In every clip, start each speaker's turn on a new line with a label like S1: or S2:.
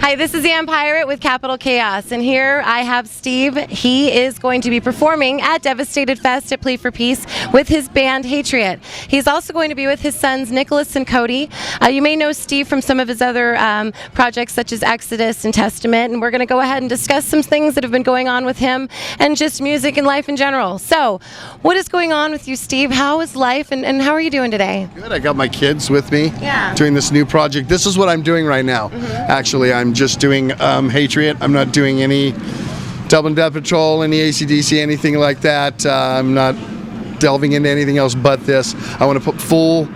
S1: Hi, this is the Hatriot with Capital Chaos, and here I have Steve. He is going to be performing at Devastated Fest at Plea for Peace with his band Hatriot. He's also going to be with his sons Nicholas and Cody. You may know Steve from some of his other projects such as Exodus and Testament, and we're going to go ahead and discuss some things that have been going on with him and just music and life in general. So, what is going on with you, Steve? How is life, and how are you doing today?
S2: Good. I got my kids with me doing this new project. This is what I'm doing right now. Actually, I'm just doing Hatriot. I'm not doing any Double and Death Patrol, any AC/DC, anything like that. I'm not delving into anything else but this. I want to put full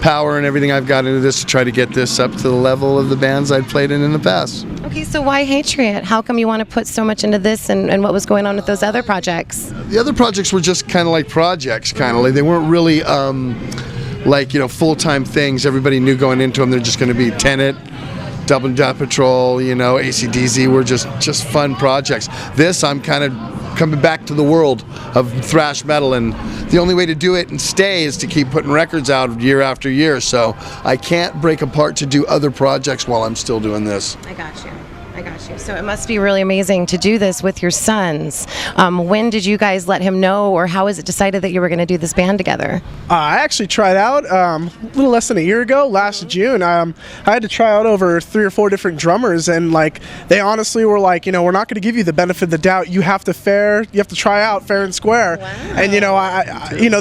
S2: power and everything I've got into this to try to get this up to the level of the bands I've played in the past.
S1: Okay, so why Hatriot? How come you want to put so much into this, and what was going on with those other projects?
S2: The other projects were just kind of like projects, they weren't really like, full-time things. Everybody knew going into them they're just going to be Tenet, Double and Death Patrol, AC/DC were just fun projects. This, I'm kind of coming back to the world of thrash metal, and the only way to do it and stay is to keep putting records out year after year, so I can't break apart to do other projects while I'm still doing this.
S1: I got you. So it must be really amazing to do this with your sons. When did you guys let him know, or how was it decided that you were going to do this band together?
S3: I actually tried out a little less than a year ago, last June. I had to try out over 3 or 4 different drummers, and they honestly were like, we're not going to give you the benefit of the doubt. You have to try out fair and square.
S1: Wow.
S3: And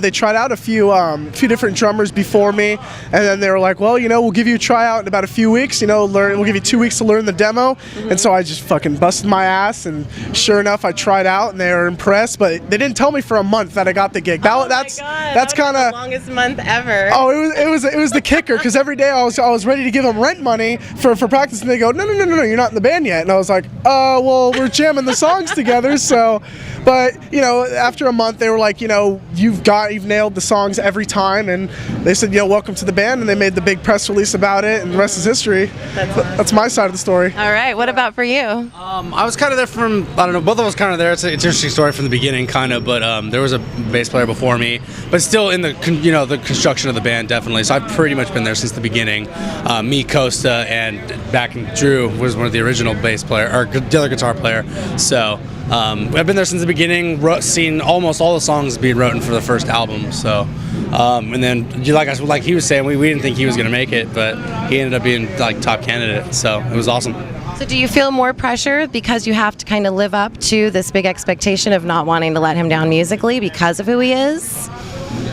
S3: they tried out a few different drummers before me, and then they were like, well, we'll give you a tryout in about a few weeks. We'll give you 2 weeks to learn the demo. And so I just fucking busted my ass, and sure enough, I tried out, and they were impressed. But they didn't tell me for a month that I got the gig. That's kind of
S1: the longest month ever.
S3: Oh, it was the kicker, because every day I was ready to give them rent money for practice, and they go, no, you're not in the band yet. And I was like, well, we're jamming the songs together. So, but after a month, they were like, you've nailed the songs every time, and they said, welcome to the band, and they made the big press release about it, and the rest is history. That's my side of the story.
S1: All right, what about for you?
S4: I was kind of there from, both of us kind of there. It's an interesting story from the beginning, kind of, but there was a bass player before me, but still in the the construction of the band, definitely. So I've pretty much been there since the beginning. Me, Costa, and back in Drew was one of the original bass player, or the other guitar player. So I've been there since the beginning, seen almost all the songs being written for the first album. So and then like he was saying, we didn't think he was going to make it, but he ended up being top candidate. So it was awesome.
S1: So do you feel more pressure because you have to kind of live up to this big expectation of not wanting to let him down musically because of who he is?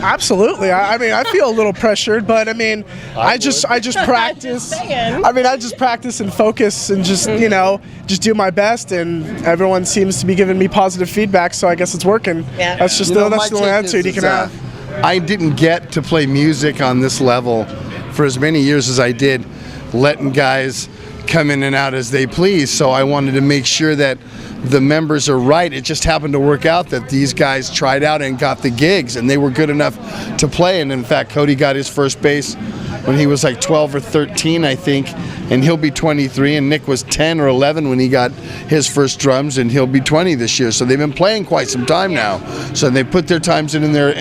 S3: Absolutely. I feel a little pressured, but I just practice. I just practice and focus and just do my best, and everyone seems to be giving me positive feedback, so I guess it's working. Yeah. That's just the only attitude you can have.
S2: I didn't get to play music on this level for as many years as I did, letting guys come in and out as they please, so I wanted to make sure that the members are right. It just happened to work out that these guys tried out and got the gigs, and they were good enough to play. And in fact, Cody got his first bass when he was like 12 or 13, I think, and he'll be 23, and Nick was 10 or 11 when he got his first drums, and he'll be 20 this year. So they've been playing quite some time now. So they put their times in their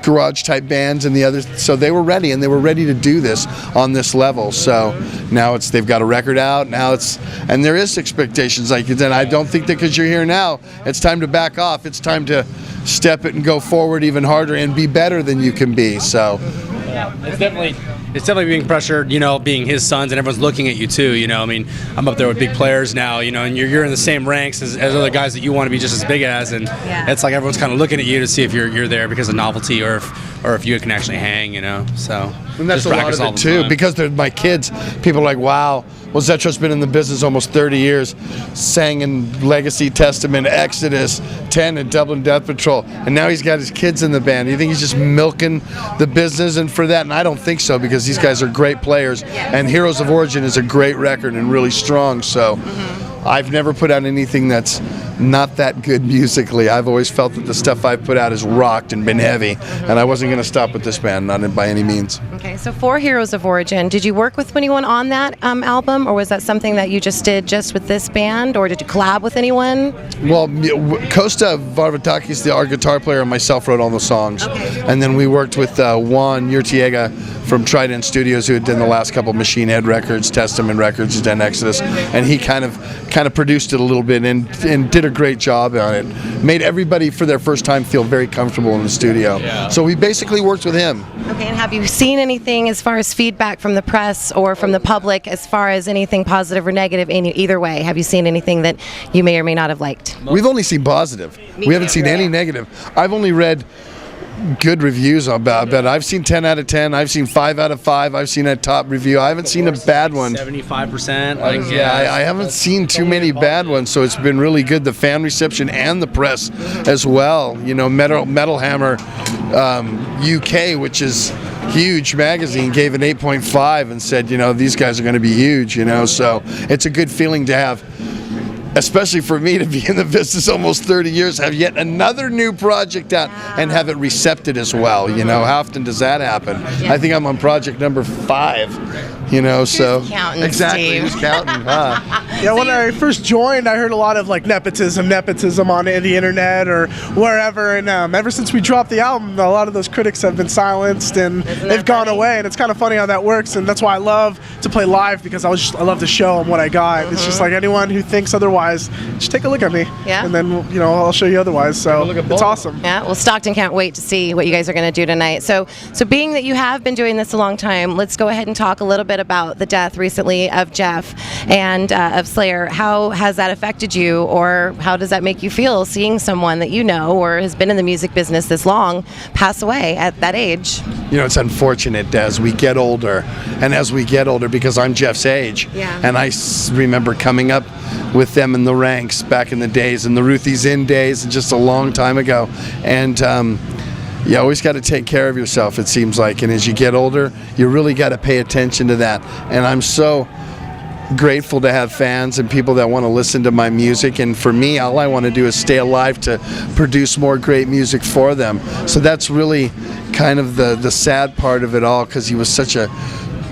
S2: garage type bands and the others, so they were ready, and they were ready to do this on this level. So now they've got a record out now, and there is expectations, like you said. I don't think that because you're here now it's time to back off. It's time to step it and go forward even harder and be better than you can be. So
S4: yeah, it's definitely being pressured, being his sons, and everyone's looking at you too. I'm up there with big players now, and you're in the same ranks as other guys that you want to be just as big as, and it's like everyone's kind of looking at you to see if you're there because of novelty, or if you can actually hang, So
S2: and that's a lot of it too, because they're my kids. People are like, wow. Well, Zetro's been in the business almost 30 years, sang in Legacy, Testament, Exodus, 10, and Double and Death Patrol, and now he's got his kids in the band. You think he's just milking the business and for that? And I don't think so, because these guys are great players, and Heroes of Origin is a great record and really strong. So I've never put out anything that's not that good musically. I've always felt that the stuff I've put out has rocked and been heavy, and I wasn't going to stop with this band, not by any means.
S1: Okay, so for Heroes of Origin, did you work with anyone on that album, or was that something that you just did just with this band, or did you collab with anyone?
S2: Well, Costa Varvatakis, our guitar player, and myself wrote all the songs, and then we worked with Juan Urtiega from Trident Studios, who had done the last couple of Machine Head records, Testament records, he's done Exodus, and he kind of produced it a little bit and did a great job on it. Made everybody for their first time feel very comfortable in the studio. Yeah. So we basically worked with him.
S1: Okay, and have you seen anything as far as feedback from the press or from the public as far as anything positive or negative in either way? Have you seen anything that you may or may not have liked?
S2: We've only seen positive. We haven't seen any negative. I've only read good reviews about it. I've seen 10 out of 10. I've seen 5 out of 5. I've seen a top review. I haven't seen a bad one.
S4: 75%.
S2: I haven't seen too many bad ones, so it's been really good. The fan reception and the press as well. You know, Metal Hammer UK, which is huge magazine, gave an 8.5 and said, you know, these guys are going to be huge. You know, so it's a good feeling to have. Especially for me to be in the business almost 30 years, have yet another new project out and have it recepted as well. You know, how often does that happen? I think I'm on project number 5. You know, so
S1: counting,
S2: exactly.
S1: Steve.
S2: Who's counting? Huh?
S3: Yeah, when I first joined, I heard a lot of like nepotism on the internet or wherever, and ever since we dropped the album, a lot of those critics have been silenced and they've gone away, and it's kind of funny how that works, and that's why I love to play live, because I love to show them what I got. It's just like anyone who thinks otherwise, just take a look at me, and then I'll show you otherwise. So it's awesome.
S1: Yeah, well, Stockton can't wait to see what you guys are going to do tonight. So being that you have been doing this a long time, let's go ahead and talk a little bit about the death recently of Jeff and of Slayer. How has that affected you, or how does that make you feel seeing someone that you know or has been in the music business this long pass away at that age?
S2: You know, it's unfortunate as we get older, because I'm Jeff's age, and I remember coming up with them in the ranks back in the days, in the Ruthie's Inn days, and just a long time ago, and you always got to take care of yourself, it seems like, and as you get older, you really got to pay attention to that. And I'm so grateful to have fans and people that want to listen to my music, and for me, all I want to do is stay alive to produce more great music for them. So that's really kind of the sad part of it all, because he was such a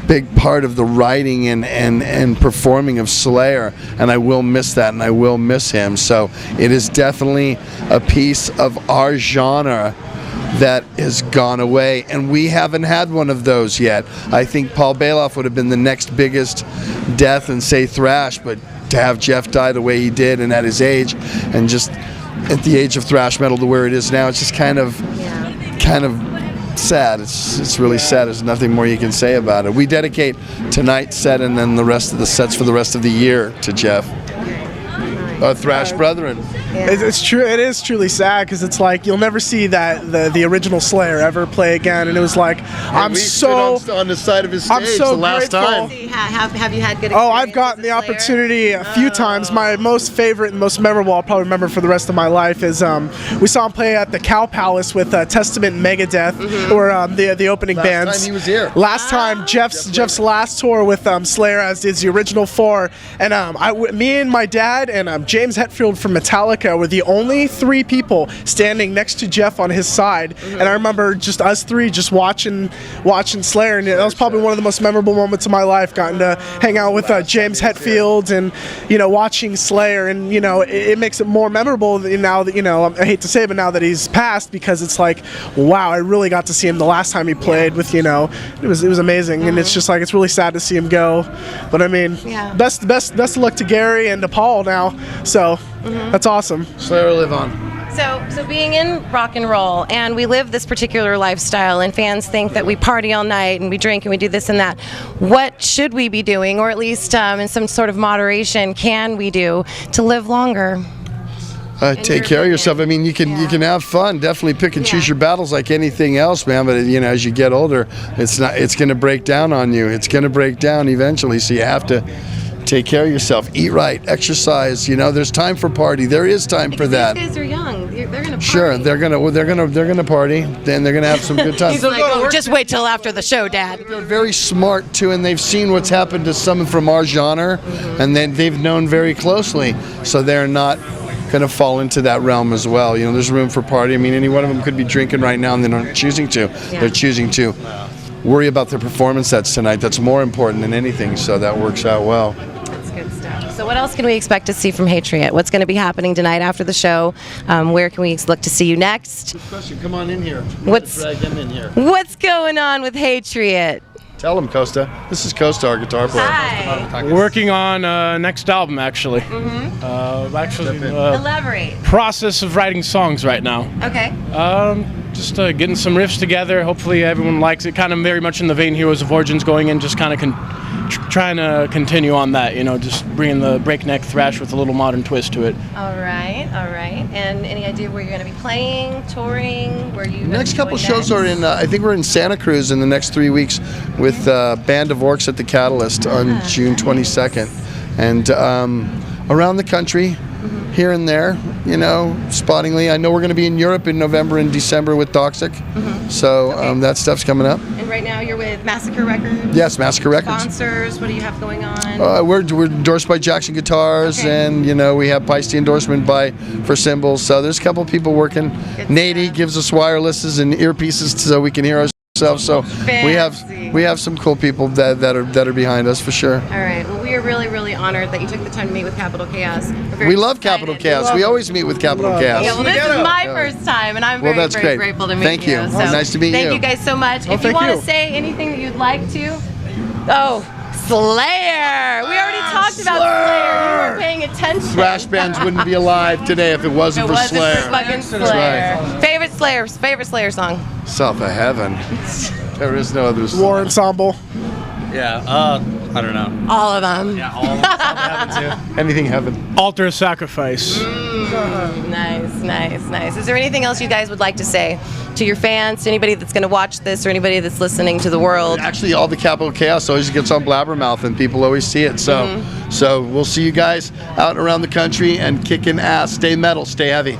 S2: big part of the writing and performing of Slayer, and I will miss that, and I will miss him. So it is definitely a piece of our genre that has gone away, and we haven't had one of those yet. I think Paul Bailoff would have been the next biggest death in, say, thrash, but to have Jeff die the way he did and at his age, and just at the age of thrash metal to where it is now, it's just kind of sad. It's really sad. There's nothing more you can say about it. We dedicate tonight's set and then the rest of the sets for the rest of the year to Jeff. Our thrash brethren.
S3: It's true. It is truly sad, because it's like you'll never see that the original Slayer ever play again, and it was like
S2: we stood on the side of his stage the last time.
S1: Have you had good experience?
S3: Oh, I've gotten the opportunity a few times. My most favorite and most memorable, I'll probably remember for the rest of my life, is we saw him play at the Cow Palace with Testament and Megadeth, who were the opening bands.
S2: Last time he was here.
S3: Last time, Jeff's last tour with Slayer, as is the original 4, and me and my dad and James Hetfield from Metallica were the only 3 people standing next to Jeff on his side, and I remember just us 3 just watching Slayer, and that was probably one of the most memorable moments of my life, gotten to hang out with James Hetfield and watching Slayer, and it makes it more memorable now that I hate to say it, but now that he's passed, because it's like, wow, I really got to see him the last time he played with it was amazing, and it's just like, it's really sad to see him go, but I mean, best of luck to Gary and to Paul now. So that's awesome.
S2: Slayer live on.
S1: So being in rock and roll, and we live this particular lifestyle, and fans think that we party all night and we drink and we do this and that. What should we be doing, or at least in some sort of moderation, can we do to live longer?
S2: Take care of yourself. I mean, you can have fun. Definitely pick and choose your battles like anything else, man. But as you get older, it's going to break down on you. It's going to break down eventually. So you have to take care of yourself. Eat right. Exercise. There's time for party. There is time for that.
S1: These guys are young. They're gonna party.
S2: Sure, they're gonna party. Then they're gonna have some good time.
S1: He's like, just wait till after the show, Dad.
S2: They're very smart too, and they've seen what's happened to some from our genre, and then they've known very closely, so they're not going to fall into that realm as well. There's room for party. I mean, any one of them could be drinking right now, and they're not choosing to. Yeah. They're choosing to worry about their performance sets tonight. That's more important than anything, so that works out well.
S1: That's good stuff. So what else can we expect to see from Hatriot? What's going to be happening tonight after the show? Where can we look to see you next?
S2: Good question. Come on in here.
S1: Drag them in here. What's going on with Hatriot?
S2: Tell him, Costa. This is Costa, our guitar player.
S1: Hi.
S5: Working on next album, actually.
S1: Elaborate.
S5: Process of writing songs right now.
S1: Okay.
S5: Just getting some riffs together. Hopefully everyone likes it. Kind of very much in the vein Heroes of Origins, going in, just kind of trying to continue on that. You know, just bringing the breakneck thrash with a little modern twist to it.
S1: All right, all right. And any idea where you're going to be playing, touring? Where you?
S2: Next couple shows are in. I think we're in Santa Cruz in the next 3 weeks with Band of Orcs at the Catalyst on June 22nd, and around the country. Here and there, you know, spottingly. I know we're going to be in Europe in November and December with Toxic, so that stuff's coming up.
S1: And right now you're with Massacre Records?
S2: Yes, Massacre Records.
S1: Sponsors, what do you have going on?
S2: We're endorsed by Jackson Guitars, and you know we have Peisty endorsement for cymbals. So there's a couple people working. Nady gives us wirelesses and earpieces so we can hear ourselves. So we have some cool people that are behind us for sure.
S1: All right. Well, we are really, really honored that you took the time to meet with Capital Chaos.
S2: We love Capital Chaos. We always meet with Capital Chaos.
S1: Yeah, well, this is my first time, and I'm very,
S2: that's
S1: very
S2: great.
S1: grateful to meet
S2: Thank you.
S1: So
S2: Nice to meet you.
S1: Thank you guys so much. If you
S3: thank
S1: want
S3: you.
S1: to say anything that you'd like to, Slayer. We already talked about Slayer. You weren't paying attention.
S2: Thrash bands wouldn't be alive today if it wasn't for Slayer.
S1: Fucking Slayer. Favorite Slayer song?
S2: South of Heaven. There is no other song.
S3: War Ensemble.
S4: Yeah, I don't know.
S1: All of them.
S4: Yeah, all of them happen too.
S2: Anything Heaven.
S5: Altar of Sacrifice.
S1: Nice. Is there anything else you guys would like to say to your fans, to anybody that's going to watch this, or anybody that's listening to the world?
S2: Actually, all the Capital Chaos always gets on Blabbermouth, and people always see it. So, so we'll see you guys out and around the country and kicking ass. Stay metal, stay heavy.